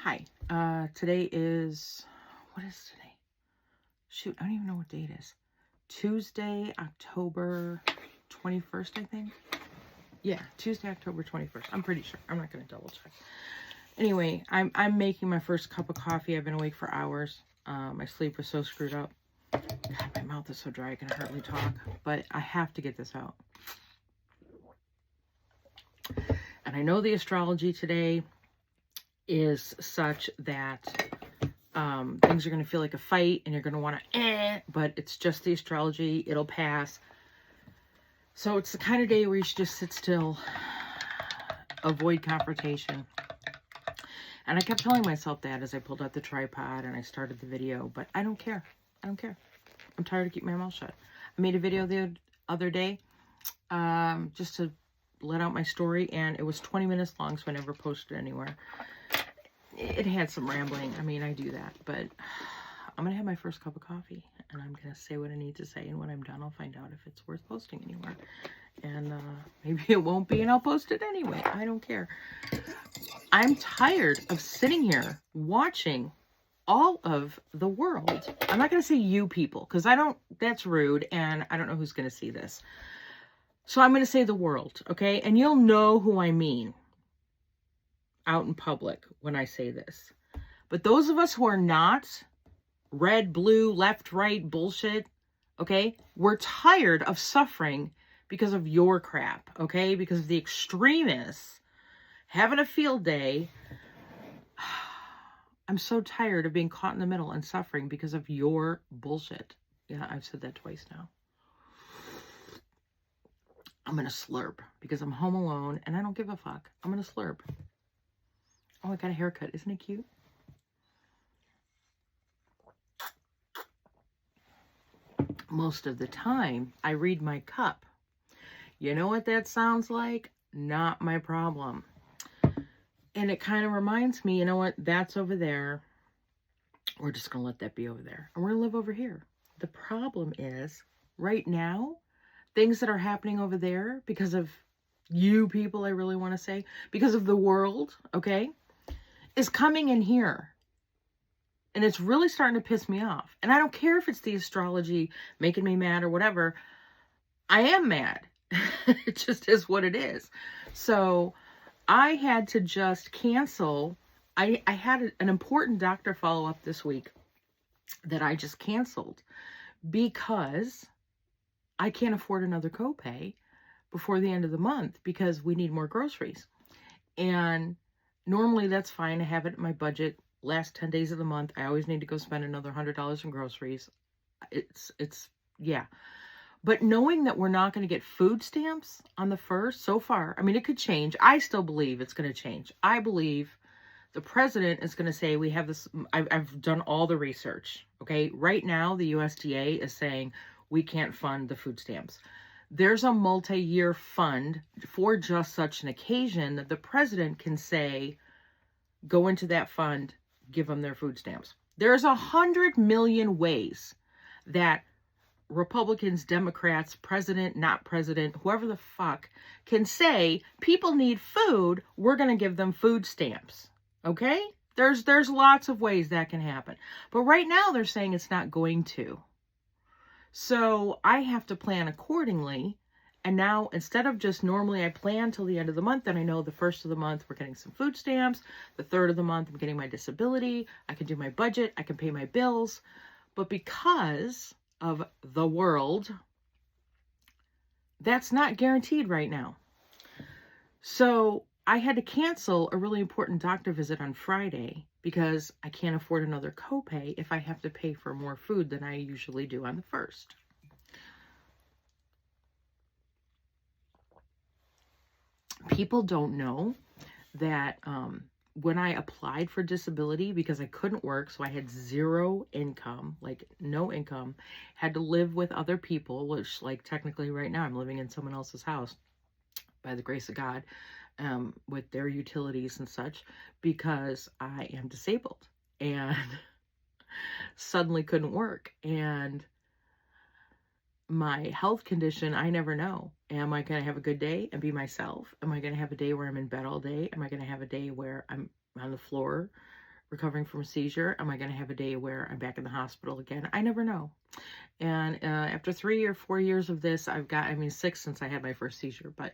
Hi, today is, what is today? Shoot, I don't even know what date it is. Tuesday, October 21st, I think. Yeah, Tuesday, October 21st. I'm pretty sure. I'm not going to double check. Anyway, I'm making my first cup of coffee. I've been awake for hours. My sleep was so screwed up. God, my mouth is so dry I can hardly talk. But I have to get this out. And I know the astrology today is such that things are going to feel like a fight and you're going to want to, but it's just the astrology. It'll pass. So it's the kind of day where you should just sit still, avoid confrontation. And I kept telling myself that as I pulled out the tripod and I started the video, but I don't care. I don't care. I'm tired of keeping my mouth shut. I made a video the other day just to let out my story, and it was 20 minutes long, so I never posted it anywhere. It had some rambling. I mean, I do that, but I'm going to have my first cup of coffee and I'm going to say what I need to say. And when I'm done, I'll find out if it's worth posting anywhere. And maybe it won't be, and I'll post it anyway. I don't care. I'm tired of sitting here watching all of the world. I'm not going to say you people, because that's rude. And I don't know who's going to see this. So I'm going to say the world. Okay. And you'll know who I mean out in public when I say this. But those of us who are not red, blue, left, right bullshit, okay, we're tired of suffering because of your crap, okay, because of the extremists having a field day. I'm so tired of being caught in the middle and suffering because of your bullshit. Yeah, I've said that twice now. I'm going to slurp because I'm home alone and I don't give a fuck. I'm going to slurp. Oh, I got a haircut. Isn't it cute? Most of the time, I read my cup. You know what that sounds like? Not my problem. And it kind of reminds me, you know what? That's over there. We're just going to let that be over there. And we're going to live over here. The problem is, right now, things that are happening over there because of you people, I really want to say, because of the world, okay, is coming in here. And it's really starting to piss me off. And I don't care if it's the astrology making me mad or whatever. I am mad. It just is what it is. So I had to just cancel. I had an important doctor follow-up this week that I just canceled because I can't afford another copay before the end of the month because we need more groceries. And normally that's fine. I have it in my budget. Last 10 days of the month, I always need to go spend another $100 in groceries. Yeah. But knowing that we're not going to get food stamps on the 1st, so far, I mean, it could change. I still believe it's going to change. I believe the president is going to say, we have this, I've done all the research, okay? Right now, the USDA is saying we can't fund the food stamps. There's a multi-year fund for just such an occasion that the president can say, go into that fund, give them their food stamps. There's 100 million ways that Republicans, Democrats, president, not president, whoever the fuck can say people need food, we're going to give them food stamps. Okay? There's lots of ways that can happen. But right now they're saying it's not going to. So I have to plan accordingly. And now, instead of just normally I plan till the end of the month, then I know the 1st of the month we're getting some food stamps. The 3rd of the month I'm getting my disability. I can do my budget. I can pay my bills. But because of the world, that's not guaranteed right now. So I had to cancel a really important doctor visit on Friday because I can't afford another copay if I have to pay for more food than I usually do on the 1st. People don't know that when I applied for disability, because I couldn't work, so I had zero income, like no income, had to live with other people, which like technically right now I'm living in someone else's house by the grace of God, with their utilities and such, because I am disabled and suddenly couldn't work. And my health condition, I never know. Am I going to have a good day and be myself? Am I going to have a day where I'm in bed all day? Am I going to have a day where I'm on the floor recovering from a seizure? Am I going to have a day where I'm back in the hospital again? I never know. And after 3 or 4 years of this, 6 since I had my first seizure, but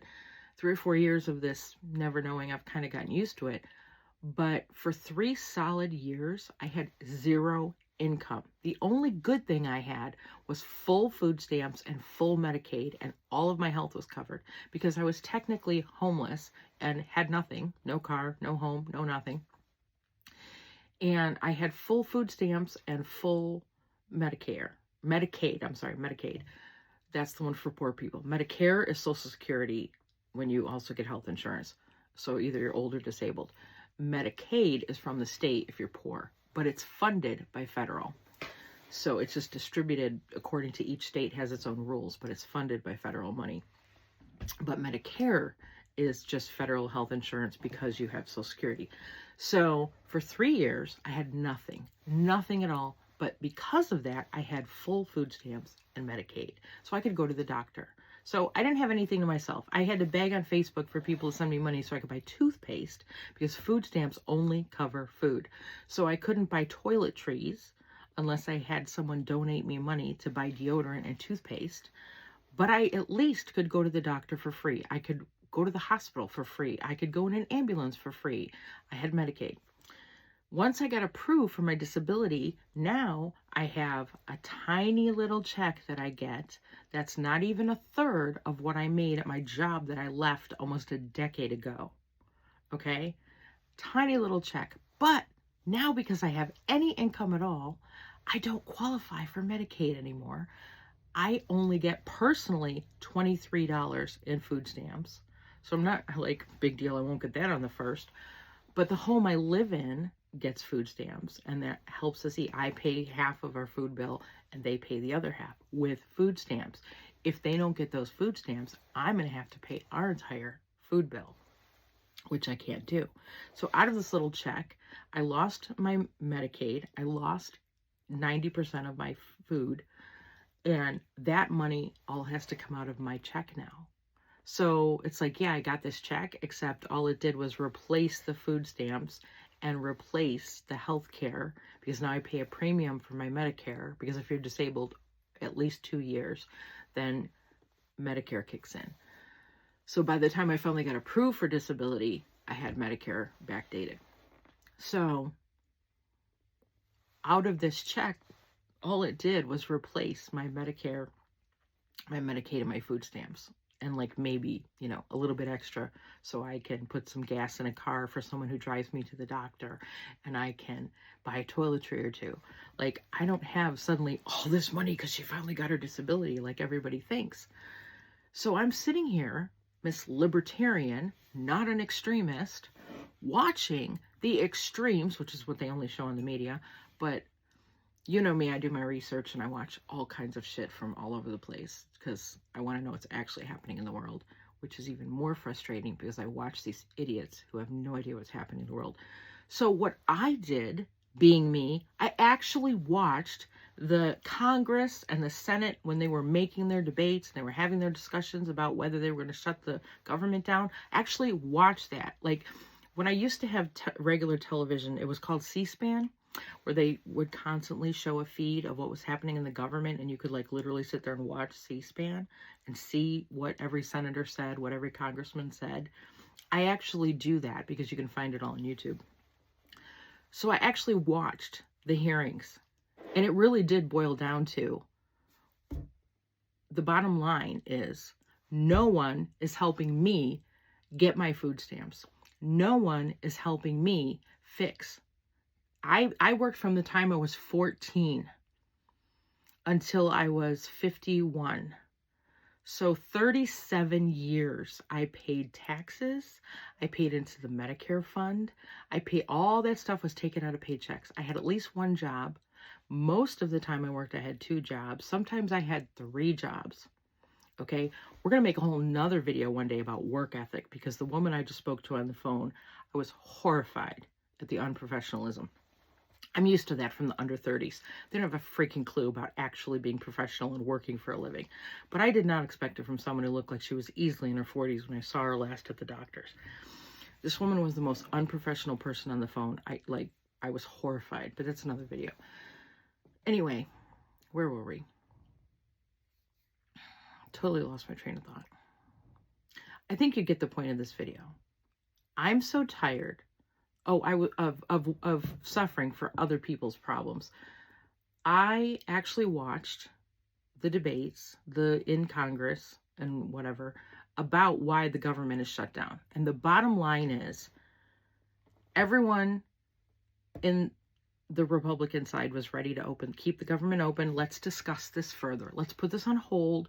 3 or 4 years of this never knowing, I've kind of gotten used to it. But for 3 solid years, I had zero income. The only good thing I had was full food stamps and full Medicaid, and all of my health was covered because I was technically homeless and had nothing, no car, no home, no nothing. And I had full food stamps and full Medicaid. That's the one for poor people. Medicare is Social Security when you also get health insurance. So either you're old or disabled. Medicaid is from the state if you're poor, but it's funded by federal. So it's just distributed according to each state has its own rules, but it's funded by federal money. But Medicare is just federal health insurance because you have Social Security. So for 3 years, I had nothing at all. But because of that, I had full food stamps and Medicaid. So I could go to the doctor. So I didn't have anything to myself. I had to beg on Facebook for people to send me money so I could buy toothpaste because food stamps only cover food. So I couldn't buy toiletries unless I had someone donate me money to buy deodorant and toothpaste. But I at least could go to the doctor for free. I could go to the hospital for free. I could go in an ambulance for free. I had Medicaid. Once I got approved for my disability, now I have a tiny little check that I get that's not even a third of what I made at my job that I left almost a decade ago. Okay? Tiny little check. But now because I have any income at all, I don't qualify for Medicaid anymore. I only get personally $23 in food stamps. So I'm not like, big deal, I won't get that on the first. But the home I live in gets food stamps, and that helps us eat. I pay half of our food bill, and they pay the other half with food stamps. If they don't get those food stamps, I'm going to have to pay our entire food bill, which I can't do. So out of this little check, I lost my Medicaid. I lost 90% of my food, and that money all has to come out of my check now. So it's like, yeah, I got this check, except all it did was replace the food stamps and replace the health care, because now I pay a premium for my Medicare, because if you're disabled at least 2 years, then Medicare kicks in. So by the time I finally got approved for disability, I had Medicare backdated. So out of this check, all it did was replace my Medicare, my Medicaid, and my food stamps. And like maybe, a little bit extra so I can put some gas in a car for someone who drives me to the doctor, and I can buy a toiletry or two. Like, I don't have suddenly all this money because she finally got her disability like everybody thinks. So I'm sitting here, Miss Libertarian, not an extremist, watching the extremes, which is what they only show in the media, but you know me, I do my research and I watch all kinds of shit from all over the place because I want to know what's actually happening in the world, which is even more frustrating because I watch these idiots who have no idea what's happening in the world. So what I did, being me, I actually watched the Congress and the Senate when they were making their debates and they were having their discussions about whether they were going to shut the government down. I actually watched that. Like, when I used to have regular television, it was called C-SPAN, where they would constantly show a feed of what was happening in the government, and you could like literally sit there and watch C-SPAN and see what every senator said, what every congressman said. I actually do that because you can find it all on YouTube. So I actually watched the hearings, and it really did boil down to, the bottom line is, no one is helping me get my food stamps. No one is helping me fix. I worked from the time I was 14 until I was 51. So 37 years I paid taxes. I paid into the Medicare fund. All that stuff was taken out of paychecks. I had at least one job. Most of the time I worked, I had 2 jobs. Sometimes I had 3 jobs. Okay, we're going to make a whole nother video one day about work ethic, because the woman I just spoke to on the phone, I was horrified at the unprofessionalism. I'm used to that from the under 30s. They don't have a freaking clue about actually being professional and working for a living. But I did not expect it from someone who looked like she was easily in her 40s when I saw her last at the doctor's. This woman was the most unprofessional person on the phone. I was horrified, but that's another video. Anyway, where were we? Totally lost my train of thought. I think you get the point of this video. I'm so tired. Of suffering for other people's problems. I actually watched the debates, in Congress and whatever, about why the government is shut down. And the bottom line is, everyone in the Republican side was ready to keep the government open. Let's discuss this further. Let's put this on hold.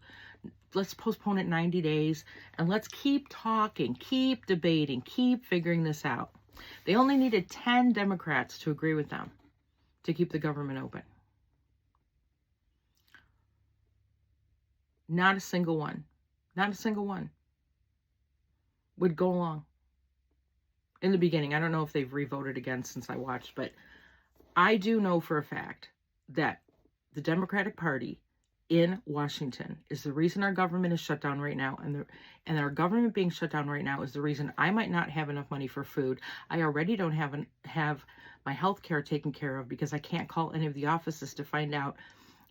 Let's postpone it 90 days. And let's keep talking, keep debating, keep figuring this out. They only needed 10 Democrats to agree with them to keep the government open. Not a single one would go along. In the beginning, I don't know if they've re-voted again since I watched, but I do know for a fact that the Democratic Party in Washington is the reason our government is shut down right now, and our government being shut down right now is the reason I might not have enough money for food. I already don't have my health care taken care of because I can't call any of the offices to find out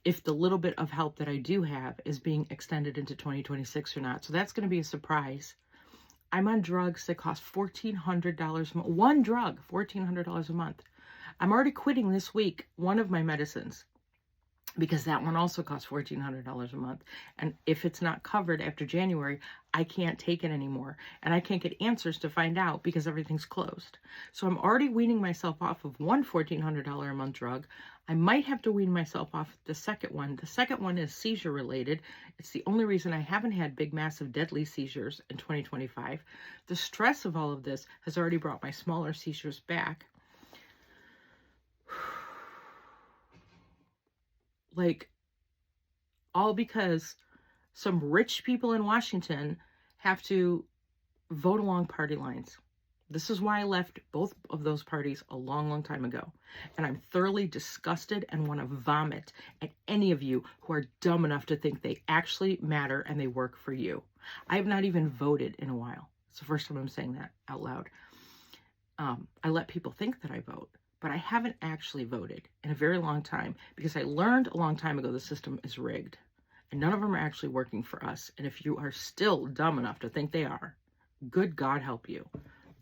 if the little bit of help that I do have is being extended into 2026 or not. So that's going to be a surprise. I'm on drugs that cost $1,400 a month. One drug, $1,400 a month. I'm already quitting this week one of my medicines because that one also costs $1,400 a month. And if it's not covered after January, I can't take it anymore. And I can't get answers to find out because everything's closed. So I'm already weaning myself off of one $1,400 a month drug. I might have to wean myself off the second one. The second one is seizure related. It's the only reason I haven't had big, massive, deadly seizures in 2025. The stress of all of this has already brought my smaller seizures back. Like, all because some rich people in Washington have to vote along party lines. This is why I left both of those parties a long, long time ago. And I'm thoroughly disgusted and want to vomit at any of you who are dumb enough to think they actually matter and they work for you. I have not even voted in a while. It's the first time I'm saying that out loud. I let people think that I vote, but I haven't actually voted in a very long time because I learned a long time ago the system is rigged and none of them are actually working for us. And if you are still dumb enough to think they are, good God help you.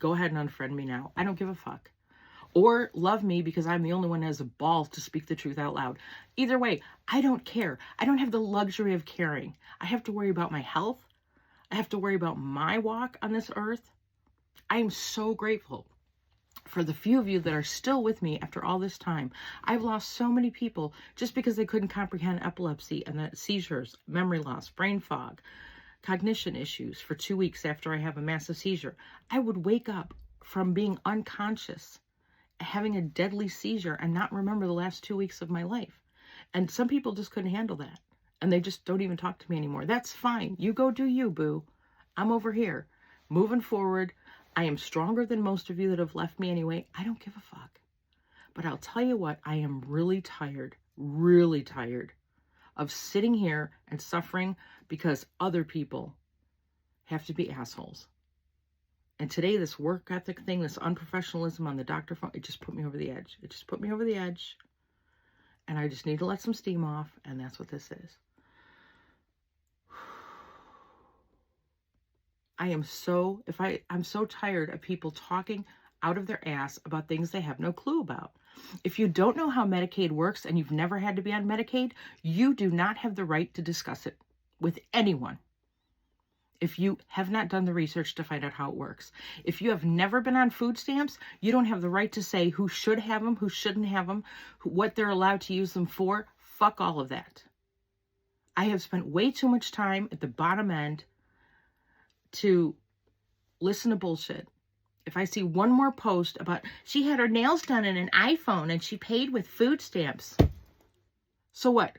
Go ahead and unfriend me now. I don't give a fuck. Or love me because I'm the only one that has a balls to speak the truth out loud. Either way, I don't care. I don't have the luxury of caring. I have to worry about my health. I have to worry about my walk on this earth. I am so grateful for the few of you that are still with me after all this time. I've lost so many people just because they couldn't comprehend epilepsy and the seizures, memory loss, brain fog, cognition issues for 2 weeks after I have a massive seizure. I would wake up from being unconscious, having a deadly seizure, and not remember the last 2 weeks of my life. And some people just couldn't handle that. And they just don't even talk to me anymore. That's fine. You go do you, boo. I'm over here, moving forward. I am stronger than most of you that have left me anyway. I don't give a fuck. But I'll tell you what, I am really tired of sitting here and suffering because other people have to be assholes. And today, this work ethic thing, this unprofessionalism on the doctor phone, it just put me over the edge. It just put me over the edge. And I just need to let some steam off, and that's what this is. I'm so tired of people talking out of their ass about things they have no clue about. If you don't know how Medicaid works and you've never had to be on Medicaid, you do not have the right to discuss it with anyone. If you have not done the research to find out how it works. If you have never been on food stamps, you don't have the right to say who should have them, who shouldn't have them, what they're allowed to use them for. Fuck all of that. I have spent way too much time at the bottom end to listen to bullshit. If I see one more post about she had her nails done in an iPhone and she paid with food stamps. So what?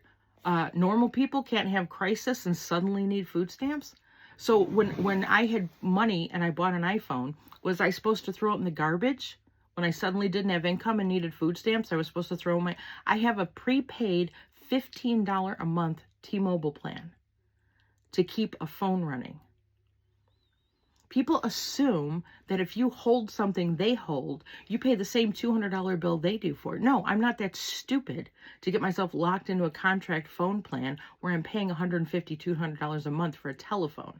Normal people can't have crisis and suddenly need food stamps? So when I had money and I bought an iPhone, was I supposed to throw it in the garbage? When I suddenly didn't have income and needed food stamps, I was supposed to throw I have a prepaid $15 a month T-Mobile plan to keep a phone running. People assume that if you hold something they hold, you pay the same $200 bill they do for it. No, I'm not that stupid to get myself locked into a contract phone plan where I'm paying $150, $200 a month for a telephone.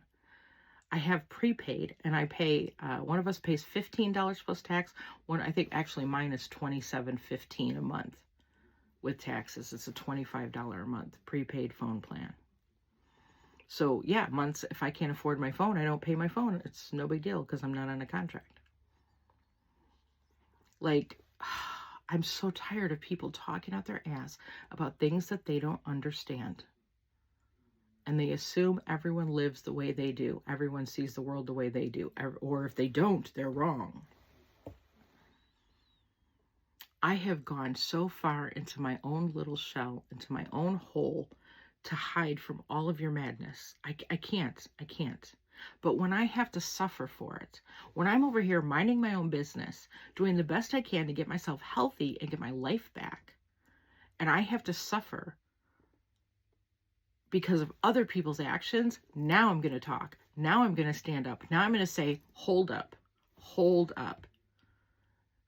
I have prepaid, and I pay, one of us pays $15 plus tax. One, I think actually mine is $27.15 a month with taxes. It's a $25 a month prepaid phone plan. So yeah, months, if I can't afford my phone, I don't pay my phone. It's no big deal because I'm not on a contract. Like, I'm so tired of people talking out their ass about things that they don't understand. And they assume everyone lives the way they do. Everyone sees the world the way they do. Or if they don't, they're wrong. I have gone so far into my own little shell, into my own hole, to hide from all of your madness. I can't. But when I have to suffer for it, when I'm over here minding my own business, doing the best I can to get myself healthy and get my life back, and I have to suffer because of other people's actions, now I'm going to talk. Now I'm going to stand up. Now I'm going to say, hold up. Hold up.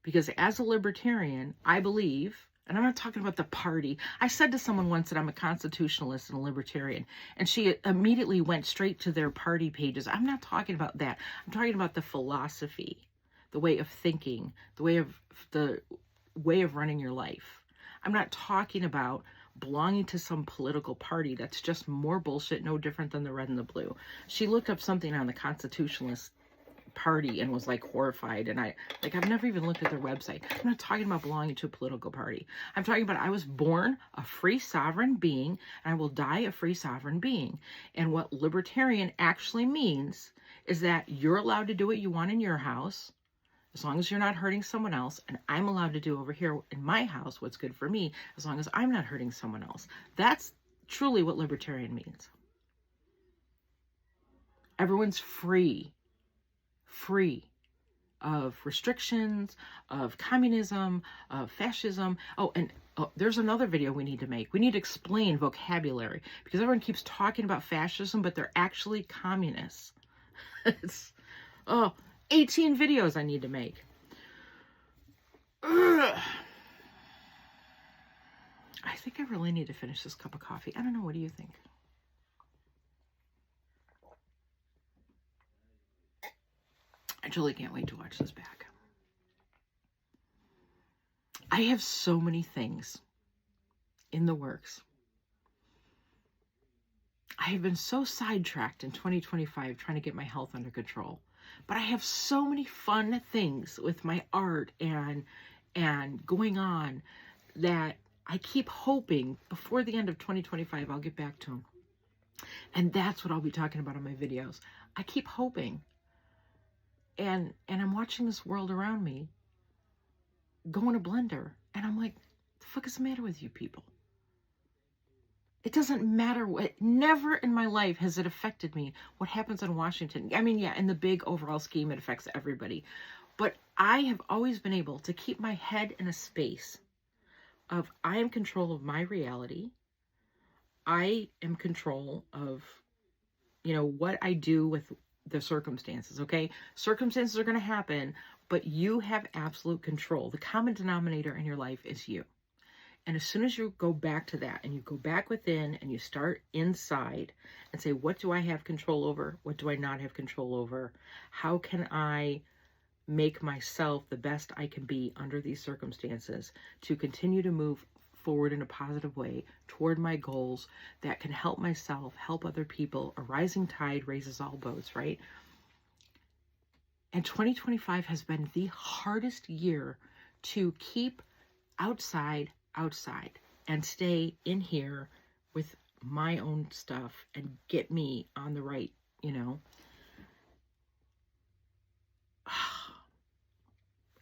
Because as a libertarian, I believe, and I'm not talking about the party. I said to someone once that I'm a constitutionalist and a libertarian, and she immediately went straight to their party pages. I'm not talking about that. I'm talking about the philosophy, the way of thinking, the way of running your life. I'm not talking about belonging to some political party that's just more bullshit, no different than the red and the blue. She looked up something on the Constitutionalist Party and was like horrified, and I've never even looked at their website. I'm not talking about belonging to a political party. I'm talking about I was born a free sovereign being, and I will die a free sovereign being. And what libertarian actually means is that you're allowed to do what you want in your house, as long as you're not hurting someone else, and I'm allowed to do over here in my house what's good for me, as long as I'm not hurting someone else. That's truly what libertarian means. Everyone's free of restrictions, of communism, of fascism. Oh, and there's another video we need to make. We need to explain vocabulary, because everyone keeps talking about fascism, but they're actually communists. It's, 18 videos I need to make. Ugh. I think I really need to finish this cup of coffee. I don't know. What do you think? I truly can't wait to watch this back. I have so many things in the works. I have been so sidetracked in 2025 trying to get my health under control. But I have so many fun things with my art and going on that I keep hoping before the end of 2025 I'll get back to them. And that's what I'll be talking about in my videos. I keep hoping. And I'm watching this world around me go in a blender. And I'm like, the fuck is the matter with you people? It doesn't matter what, never in my life has it affected me what happens in Washington. I mean, yeah, in the big overall scheme, it affects everybody. But I have always been able to keep my head in a space of I am control of my reality. I am control of, what I do with the circumstances, okay? Circumstances are going to happen, but you have absolute control. The common denominator in your life is you. And as soon as you go back to that and you go back within and you start inside and say, what do I have control over? What do I not have control over? How can I make myself the best I can be under these circumstances to continue to move forward in a positive way toward my goals that can help myself, help other people? A rising tide raises all boats, right? And 2025 has been the hardest year to keep outside and stay in here with my own stuff and get me on the right,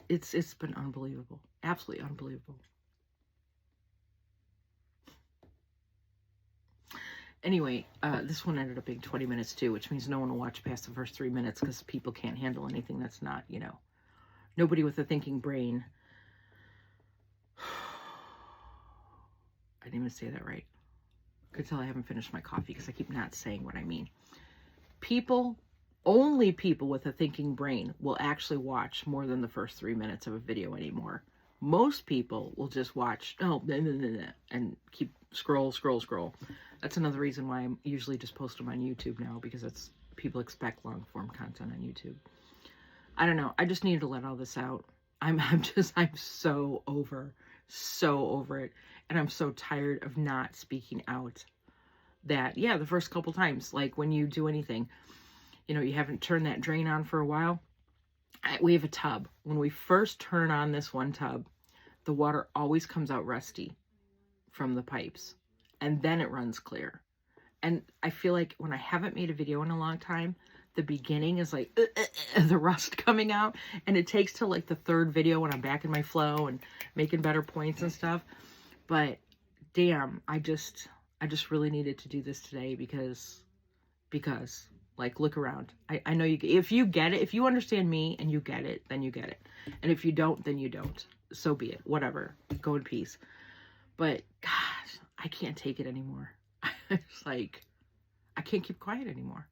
It's been unbelievable. Absolutely unbelievable. Anyway, this one ended up being 20 minutes too, which means no one will watch past the first 3 minutes because people can't handle anything that's not, nobody with a thinking brain. I didn't even say that right. Could tell I haven't finished my coffee because I keep not saying what I mean. People only people with a thinking brain will actually watch more than the first 3 minutes of a video anymore. Most people will just watch, and keep scroll. That's another reason why I usually just post them on YouTube now, because people expect long form content on YouTube. I don't know. I just needed to let all this out. I'm so over it. And I'm so tired of not speaking out. That, yeah, the first couple times, like when you do anything, you haven't turned that drain on for a while. We have a tub. When we first turn on this one tub, the water always comes out rusty from the pipes, and then it runs clear. And I feel like when I haven't made a video in a long time, the beginning is like the rust coming out, and it takes till like the third video when I'm back in my flow and making better points and stuff. But damn, I just really needed to do this today because like, look around. I know if you get it, if you understand me and you get it, then you get it. And if you don't, then you don't. So be it. Whatever. Go in peace. But gosh, I can't take it anymore. It's like, I can't keep quiet anymore.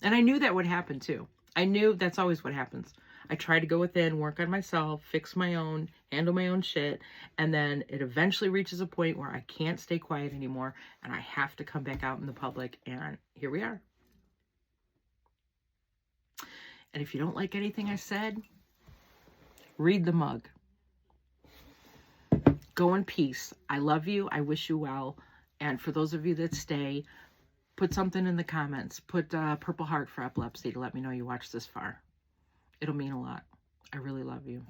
And I knew that would happen too. I knew that's always what happens. I try to go within, work on myself, fix my own, handle my own shit. And then it eventually reaches a point where I can't stay quiet anymore. And I have to come back out in the public. And here we are. And if you don't like anything I said, read the mug. Go in peace. I love you. I wish you well. And for those of you that stay, put something in the comments. Put a purple heart for epilepsy to let me know you watched this far. It'll mean a lot. I really love you.